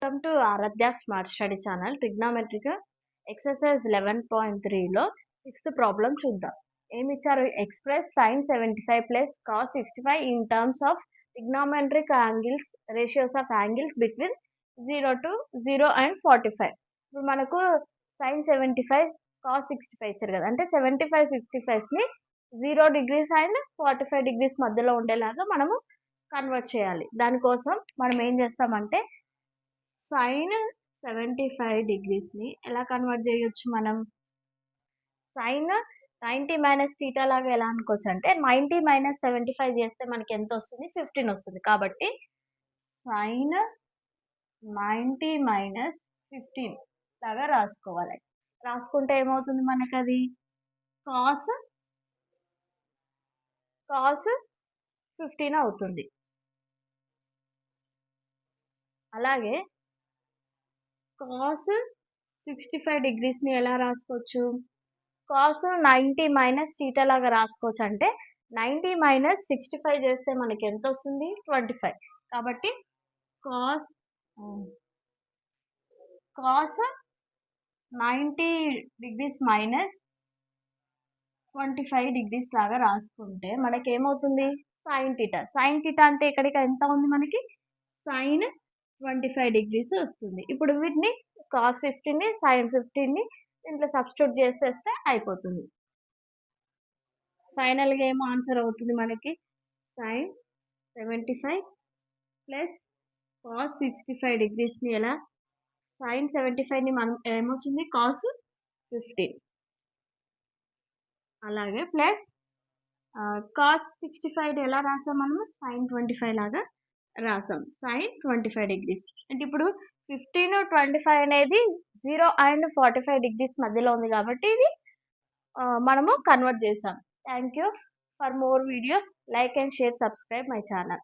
Welcome to Aaradhya smart study channel. Trigonometric exercise 11.3లో sixth problem చూద్దాం. ఏమి ఇచ్చారు? Express sine 75 plus cos 65 in terms of trigonometric angles ratios of angles between 0 to 0 and 45. ఇప్పుడు మనకు sign 75 cos 65 ఇచ్చారు కదా, అంటే 75 65ని 0 degrees అండ్ 45 degrees మధ్యలో ఉండేలాగా మనము కన్వర్ట్ చేయాలి. దానికోసం మనం ఏం చేస్తామంటే సైన్ 75 డిగ్రీస్ని ఎలా కన్వర్ట్ చేయొచ్చు? మనం సైన్ 90 మైనస్ థీటా లాగా ఎలా అనుకోవచ్చు అంటే 90 మైనస్ 75 చేస్తే మనకి ఎంత వస్తుంది? 15 వస్తుంది. కాబట్టి సైన్ 90 మైనస్ 15 లాగా రాసుకోవాలి. రాసుకుంటే ఏమవుతుంది మనకి? అది కాస్ 15 అవుతుంది. అలాగే కాస్ 65 డిగ్రీస్ని ఎలా రాసుకోవచ్చు? కాస్ 90 మైనస్ థీటా లాగా రాసుకోవచ్చు. అంటే 90 మైనస్ 65 చేస్తే మనకి ఎంత వస్తుంది? 25. కాబట్టి కాస్ 90 డిగ్రీస్ మైనస్ 25 డిగ్రీస్ లాగా రాసుకుంటే మనకి ఏమవుతుంది? Sine theta. సైన్ థీటా అంటే ఇక్కడికి ఎంత ఉంది మనకి? సైన్ 25 డిగ్రీస్ వస్తుంది. ఇప్పుడు వీటిని కాస్ 15ని సైన్ 15ని దీంట్లో సబ్స్టిట్యూట్ చేసేస్తే అయిపోతుంది. ఫైనల్గా ఏమో ఆన్సర్ అవుతుంది మనకి సైన్ 75 ప్లస్ కాస్ 65 డిగ్రీస్ని ఎలా సైన్ 75ని మనం ఏమొచ్చింది? కాస్ 15. అలాగే ప్లస్ కాస్ 65 ఎలా రాసాం మనము? సైన్ 25 లాగా రాసాం. Sine 25 degrees. అంటే ఇప్పుడు 15 25 అనేది 0 అండ్ 45 డిగ్రీస్ మధ్యలో ఉంది కాబట్టి ఇది మనము కన్వర్ట్ చేసాం. Thank you. For more videos like and share, subscribe my channel.